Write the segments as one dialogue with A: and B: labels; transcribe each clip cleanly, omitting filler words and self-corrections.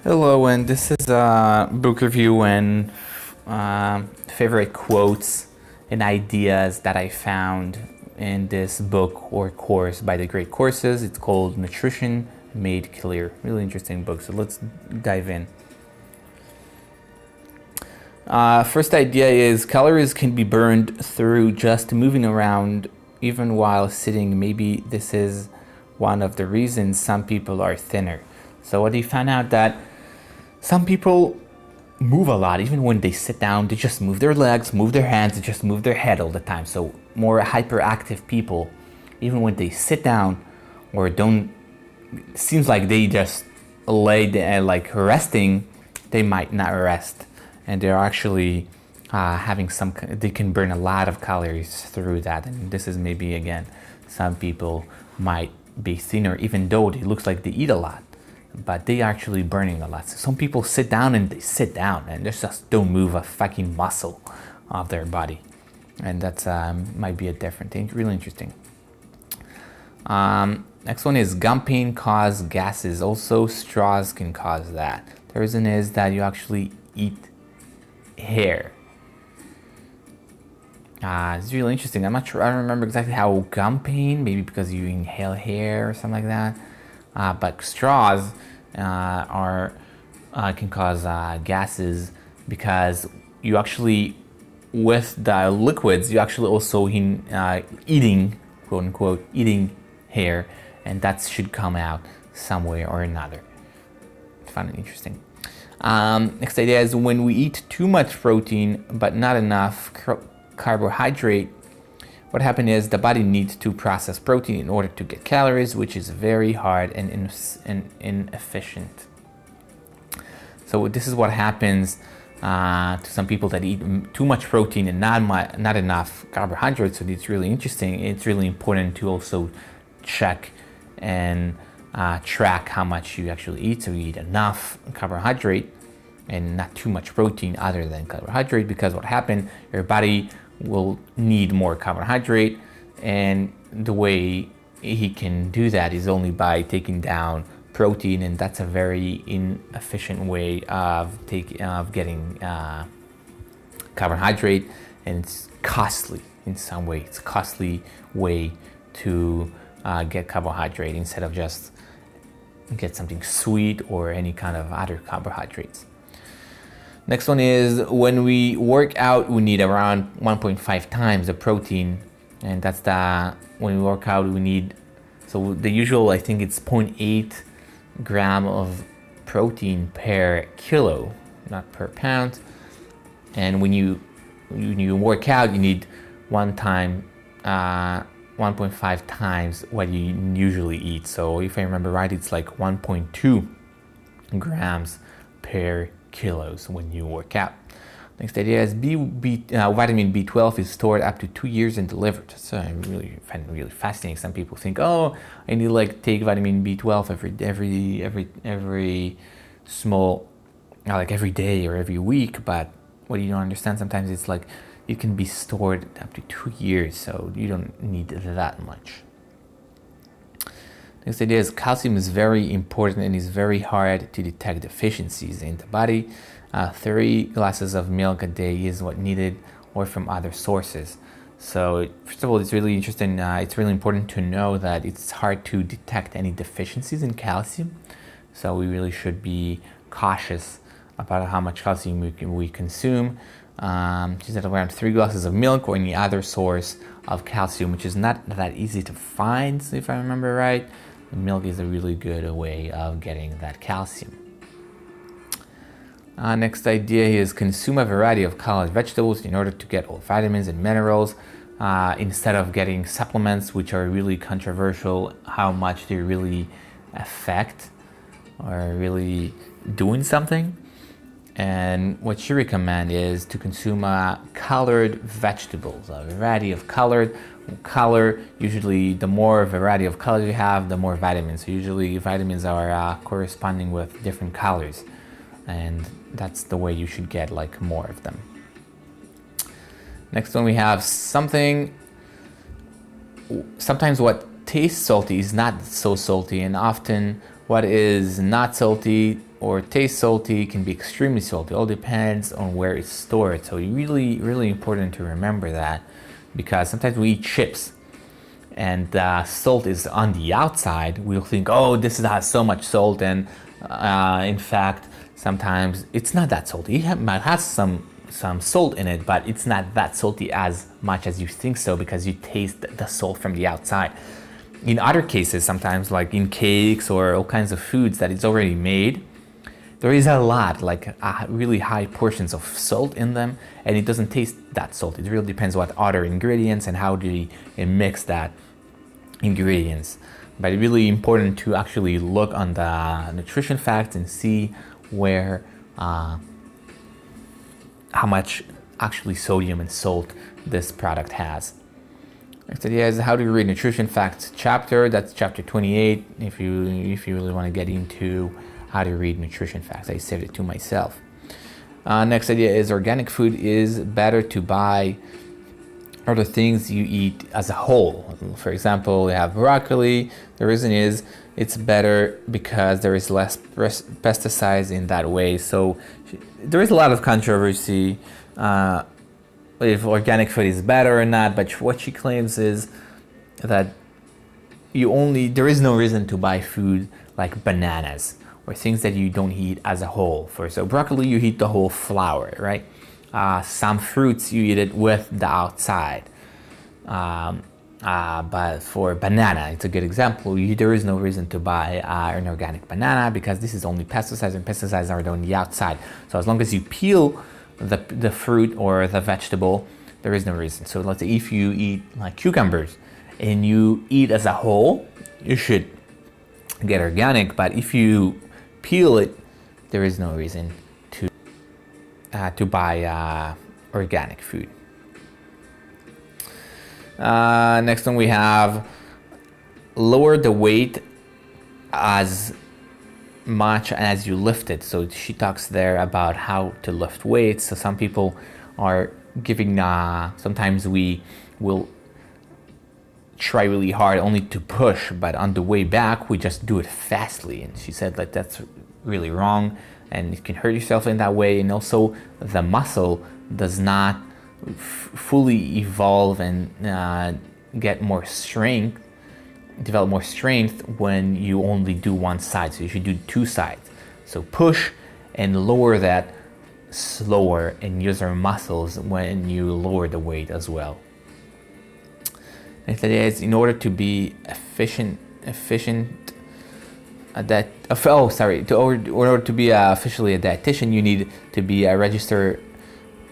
A: Hello, and this is a book review and favorite quotes and ideas that I found in this book or course by The Great Courses. It's called Nutrition Made Clear. Really interesting book, so let's dive in. First idea is calories can be burned through just moving around even while sitting. Maybe this is one of the reasons some people are thinner. So what he found out that some people move a lot, even when they sit down, they just move their legs, move their hands, they just move their head all the time. So more hyperactive people, even when they sit down or don't, it seems like they just lay there like resting, they might not rest. And they're actually having they can burn a lot of calories through that. And this is maybe, again, some people might be thinner, even though it looks like they eat a lot, but they actually burning a lot. So some people sit down and they sit down and they just don't move a fucking muscle of their body. And that's might be a different thing. Really interesting. Next one is gum pain cause gases. Also, straws can cause that. The reason is that you actually eat hair. It's really interesting. I'm not sure. I don't remember exactly how gum pain. Maybe because you inhale hair or something like that. But straws can cause gases because you actually, with the liquids, you actually also eating, quote unquote, eating hair, and that should come out some way or another. I find it interesting. Next idea is when we eat too much protein but not enough carbohydrate, what happened is the body needs to process protein in order to get calories, which is very hard and inefficient. So this is what happens to some people that eat too much protein and not enough carbohydrates. So it's really interesting. It's really important to also check and track how much you actually eat. So you eat enough carbohydrate and not too much protein other than carbohydrate, because what happened, your body will need more carbohydrate, and the way he can do that is only by taking down protein, and that's a very inefficient way of getting carbohydrate, and it's costly in some way. It's a costly way to get carbohydrate instead of just get something sweet or any kind of other carbohydrates. Next one is when we work out, we need around 1.5 times the protein, and that's when we work out we need, so the usual, I think it's 0.8 gram of protein per kilo, not per pound. And when you work out, you need 1.5 times what you usually eat. So if I remember right, it's like 1.2 grams per kilos when you work out. Next idea is vitamin B12 is stored up to 2 years and delivered. So I really find it really fascinating. Some people think, oh, I need to take vitamin B12 every small, every day or every week. But what you don't understand, sometimes it's like it can be stored up to 2 years, so you don't need that much. Next idea is calcium is very important and is very hard to detect deficiencies in the body. 3 glasses of milk a day is what needed, or from other sources. So first of all, it's really interesting. It's really important to know that it's hard to detect any deficiencies in calcium. So we really should be cautious about how much calcium we consume. She said around 3 glasses of milk or any other source of calcium, which is not that easy to find, if I remember right. Milk is a really good way of getting that calcium. Next idea is consume a variety of colored vegetables in order to get all vitamins and minerals, instead of getting supplements, which are really controversial how much they really affect or really doing something. And what she recommends is to consume colored vegetables, a variety of color. Usually the more variety of colors you have, the more vitamins. So usually vitamins are corresponding with different colors, and that's the way you should get more of them. Next one, we have sometimes what tastes salty is not so salty, and often what is not salty or taste salty, can be extremely salty. It all depends on where it's stored. So really, really important to remember that, because sometimes we eat chips and salt is on the outside. We'll think, oh, this has so much salt, and in fact, sometimes it's not that salty. It might have some salt in it, but it's not that salty as much as you think so, because you taste the salt from the outside. In other cases, sometimes like in cakes or all kinds of foods that it's already made, there is a lot, like really high portions of salt in them, and it doesn't taste that salty. It really depends what other ingredients and how do you mix that ingredients. But it's really important to actually look on the nutrition facts and see where how much actually sodium and salt this product has. Next idea is how to read nutrition facts chapter. That's chapter 28. If you really want to get into how to read nutrition facts, I saved it to myself. Next idea is organic food is better to buy other things you eat as a whole. For example, we have broccoli. The reason is it's better because there is less pesticides in that way. So there is a lot of controversy if organic food is better or not, but what she claims is that there is no reason to buy food like bananas or things that you don't eat as a whole. So broccoli, you eat the whole flower, right? Some fruits, you eat it with the outside. But for banana, it's a good example. There is no reason to buy an organic banana because this is only pesticides, and pesticides are on the outside. So as long as you peel the fruit or the vegetable, there is no reason. So let's say if you eat like cucumbers and you eat as a whole, you should get organic. But if you peel it, there is no reason to buy organic food. Next one we have lower the weight as much as you lift it. So she talks there about how to lift weights. So some people are giving sometimes we will try really hard only to push, but on the way back we just do it fastly, and she said that that's really wrong and you can hurt yourself in that way. And also the muscle does not fully evolve and develop more strength when you only do one side. So you should do two sides. So push and lower that slower and use our muscles when you lower the weight as well. Next idea is in order to be efficient in order to be officially a dietitian, you need to be registered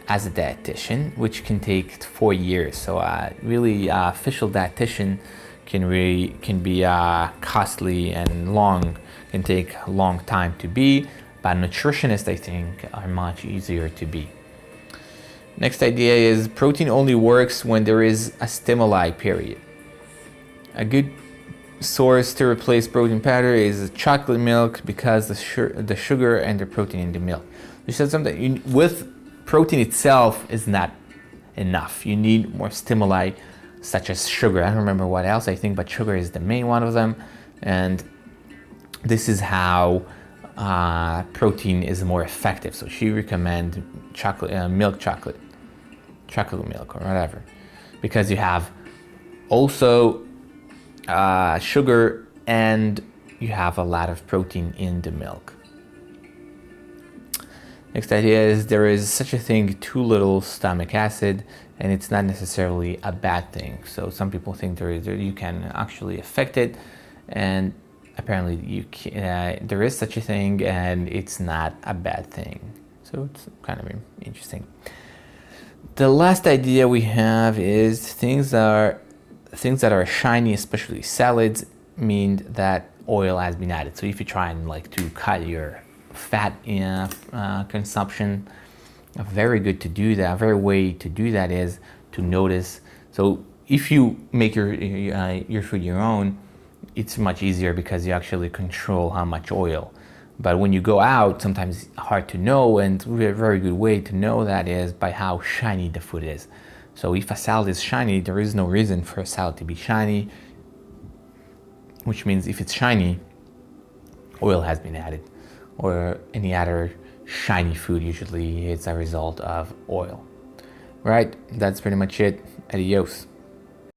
A: as a dietitian, which can take 4 years. So really official dietitian can be costly and long, can take a long time to be, but nutritionists, I think, are much easier to be. Next idea is protein only works when there is a stimuli period. A good source to replace protein powder is chocolate milk because the sugar and the protein in the milk. She said something with protein itself is not enough. You need more stimuli such as sugar. I don't remember what else I think, but sugar is the main one of them. And this is how protein is more effective. So she recommends milk chocolate milk or whatever, because you have also sugar and you have a lot of protein in the milk. Next idea is there is such a thing, too little stomach acid, and it's not necessarily a bad thing. So some people think you can actually affect it, and apparently there is such a thing, and it's not a bad thing. So it's kind of interesting. The last idea we have is things that are shiny, especially salads, mean that oil has been added. So if you try and to cut your fat consumption, a very way to do that is to notice. So if you make your food your own, it's much easier because you actually control how much oil. But when you go out, sometimes it's hard to know, and a very good way to know that is by how shiny the food is. So if a salad is shiny, there is no reason for a salad to be shiny, which means if it's shiny, oil has been added. or any other shiny food. Usually it's a result of oil. Right, that's pretty much it. Adios.